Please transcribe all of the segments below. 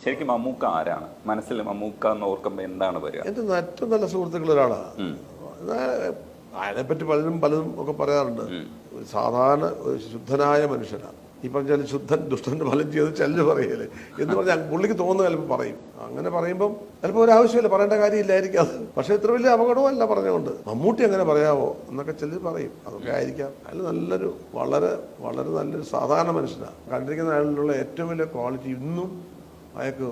ശരിക്കും മമ്മൂക്ക ആരാണ്? മനസ്സിൽ മമ്മൂക്ക എന്ന് ഓർക്കുമ്പോൾ എന്താണ് വരിക? എൻ്റെ ഏറ്റവും നല്ല സുഹൃത്തുക്കൾ ഒരാളാണ്. അതിനെപ്പറ്റി പലതും ഒക്കെ പറയാറുണ്ട്. സാധാരണ ഒരു ശുദ്ധനായ മനുഷ്യനാണ്. ഈ പറഞ്ഞാൽ ശുദ്ധൻ ദുഷ്ടന്റെ ഫലം ചെയ്ത് ചെല്ലു പറയല്ലേ എന്ന് പറഞ്ഞാൽ പുള്ളിക്ക് തോന്നുന്ന ചിലപ്പോൾ പറയും. അങ്ങനെ പറയുമ്പം ചിലപ്പോൾ ഒരു ആവശ്യമില്ല, പറയേണ്ട കാര്യമില്ലായിരിക്കും അത്. പക്ഷെ ഇത്ര വലിയ അപകടമല്ല പറഞ്ഞുകൊണ്ട്. മമ്മൂട്ടി അങ്ങനെ പറയാവോ എന്നൊക്കെ ചിലർ പറയും. അതൊക്കെ ആയിരിക്കാം. അയാൾ നല്ലൊരു വളരെ വളരെ നല്ലൊരു സാധാരണ മനുഷ്യനാണ്. കണ്ടിരിക്കുന്ന അയാളിലുള്ള ഏറ്റവും വലിയ ക്വാളിറ്റി ഇന്നും അയാൾക്ക്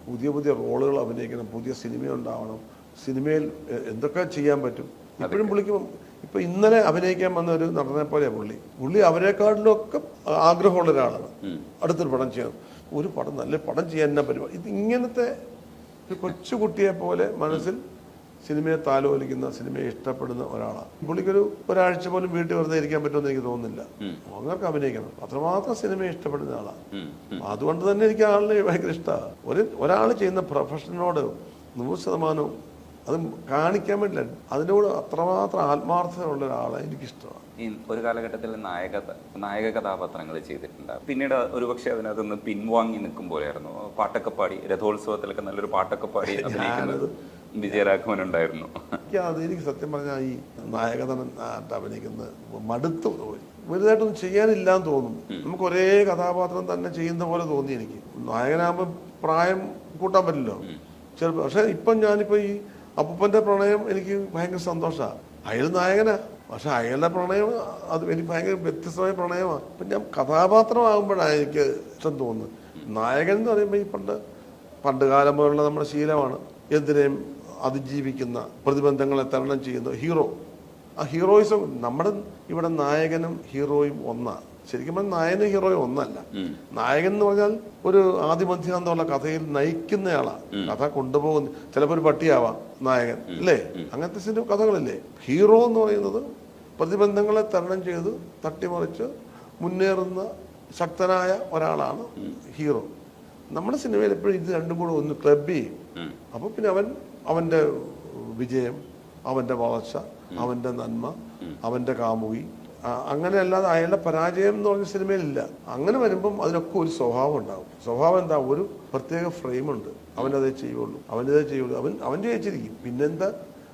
പുതിയ പുതിയ റോളുകൾ അഭിനയിക്കണം, പുതിയ സിനിമ ഉണ്ടാവണം, സിനിമയിൽ എന്തൊക്കെ ചെയ്യാൻ പറ്റും. ഇപ്പോഴും പുള്ളിക്ക് ഇപ്പൊ ഇന്നലെ അഭിനയിക്കാൻ വന്ന ഒരു നടനെ പോലെയാണ് പുള്ളി അവരെക്കാട്ടിലൊക്കെ ആഗ്രഹമുള്ള ഒരാളാണ്. അടുത്തൊരു പടം ചെയ്യണം, ഒരു പടം നല്ല പടം ചെയ്യാൻ തന്നെ പരിപാടി. ഇത് ഇങ്ങനത്തെ ഒരു കൊച്ചുകുട്ടിയെ പോലെ മനസ്സിൽ സിനിമയെ താലോലിക്കുന്ന, സിനിമയെ ഇഷ്ടപ്പെടുന്ന ഒരാളാണ്. പുള്ളിക്കൊരു ഒരാഴ്ച പോലും വീട്ടിൽ വെറുതെ ഇരിക്കാൻ പറ്റുമെന്ന് എനിക്ക് തോന്നുന്നില്ല. അങ്ങനെ അഭിനയിക്കണം, അത്രമാത്രം സിനിമയെ ഇഷ്ടപ്പെടുന്ന ആളാണ്. അതുകൊണ്ട് തന്നെ എനിക്ക് ആളിനെ ഭയങ്കര ഇഷ്ടമാണ്. ഒരാൾ ചെയ്യുന്ന പ്രൊഫഷനോട് 100% അത് കാണിക്കാൻ വേണ്ടില്ല, അതിനോട് അത്രമാത്രം ആത്മാർത്ഥതയുള്ള ഒരാളെ എനിക്കിഷ്ടമാണ്. ഈ ഒരു കാലഘട്ടത്തിൽ നായക കഥാപാത്രങ്ങൾ ചെയ്തിട്ടുണ്ട്. പിന്നീട് ഒരുപക്ഷെ അതിനകത്തുനിന്ന് പിൻവാങ്ങി നിൽക്കും പോലെയായിരുന്നു. പാട്ടൊക്കെ പാടി രഥോത്സവത്തിലൊക്കെ നല്ലൊരു പാട്ടൊക്കെ പാടി അഭിനയിക്കുന്നത് വിജയരാഘവൻ ഉണ്ടായിരുന്നു. എനിക്ക് സത്യം പറഞ്ഞാൽ ഈ നായകനായിട്ട് അഭിനയിക്കുന്നത് മടുത്തു പോയി. വലുതായിട്ടൊന്നും ചെയ്യാനില്ലാന്ന് തോന്നും. നമുക്ക് ഒരേ കഥാപാത്രം തന്നെ ചെയ്യുന്ന പോലെ തോന്നി എനിക്ക്. നായകനാകുമ്പോൾ പ്രായം കൂട്ടാൻ പറ്റില്ലല്ലോ ചെറുപ്പം. പക്ഷെ ഇപ്പം ഞാനിപ്പോൾ ഈ അപ്പൂപ്പൻ്റെ പ്രണയം എനിക്ക് ഭയങ്കര സന്തോഷമാണ്. അയാൾ നായകനാ, പക്ഷെ അയാളുടെ പ്രണയം അത് എനിക്ക് ഭയങ്കര വ്യത്യസ്തമായ പ്രണയമാണ്. ഇപ്പം ഞാൻ കഥാപാത്രമാകുമ്പോഴാണ് എനിക്ക് ഇഷ്ടം തോന്നുന്നത്. നായകൻ എന്ന് പറയുമ്പോൾ ഈ പണ്ട് കാലം പോലുള്ള നമ്മുടെ ശീലമാണ്, എന്തിനേയും അതിജീവിക്കുന്ന, പ്രതിബന്ധങ്ങളെ തരണം ചെയ്യുന്ന ഹീറോ. ആ ഹീറോയിസം നമ്മുടെ ഇവിടെ നായകനും ഹീറോയും ഒന്നാണ്. ശരിക്കും പറഞ്ഞാൽ നായകനും ഹീറോയും ഒന്നല്ല. നായകൻ എന്ന് പറഞ്ഞാൽ ഒരു ആദിമധ്യാന്തമുള്ള കഥയിൽ നയിക്കുന്നയാളാണ്, കഥ കൊണ്ടുപോകുന്ന. ചിലപ്പോൾ ഒരു പട്ടിയാവാം നായകൻ, അല്ലേ? അങ്ങനത്തെ സിനിമ കഥകളില്ലേ. ഹീറോ എന്ന് പറയുന്നത് പ്രതിബന്ധങ്ങളെ തരണം ചെയ്ത് തട്ടിമറിച്ച് മുന്നേറുന്ന ശക്തനായ ഒരാളാണ് ഹീറോ. നമ്മുടെ സിനിമയിൽ എപ്പോഴും ഇത് രണ്ടും കൂടെ ഒന്ന് ക്ലബ് ചെയ്യും. അപ്പൊ പിന്നെ അവന്റെ വിജയം, അവന്റെ വളർച്ച, അവന്റെ നന്മ, അവന്റെ കാമുകി, അങ്ങനെ അല്ലാതെ അയാളുടെ പരാജയം എന്ന് പറഞ്ഞ സിനിമയിലില്ല. അങ്ങനെ വരുമ്പം അതിനൊക്കെ ഒരു സ്വഭാവം ഉണ്ടാവും. സ്വഭാവം എന്താ? ഒരു പ്രത്യേക ഫ്രെയിമുണ്ട്. അവനതേ ചെയ്യുള്ളൂ, അവൻ ജയിച്ചിരിക്കും. പിന്നെന്താ?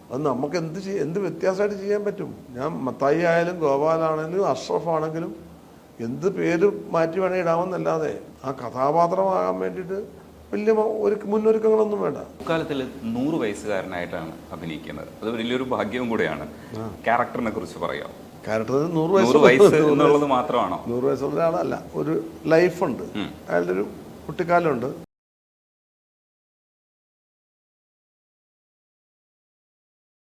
അത് നമുക്ക് എന്ത് വ്യത്യാസമായിട്ട് ചെയ്യാൻ പറ്റും? ഞാൻ മത്തായി ആയാലും ഗോപാലാണെങ്കിലും അഷ്റഫ് ആണെങ്കിലും എന്ത് പേര് മാറ്റി വേണേ ഇടാമെന്നല്ലാതെ ആ കഥാപാത്രമാകാൻ വേണ്ടിയിട്ട് വലിയ മുന്നൊരുക്കങ്ങളൊന്നും വേണ്ട. കാലത്തിൽ 100 വയസ്സുകാരനായിട്ടാണ് അഭിനയിക്കുന്നത്. അത് വലിയൊരു ഭാഗ്യവും കൂടെയാണ്. ക്യാരക്ടറിനെ കുറിച്ച് പറയാം. ക്യാരക്ടറിന് 100 വയസ്സ് എന്നുള്ളത് മാത്രമാണോ? 100 വയസ്സുള്ള ഒരാളല്ല, ഒരു ലൈഫുണ്ട്. അയാളുടെ ഒരു കുട്ടിക്കാലമുണ്ട്,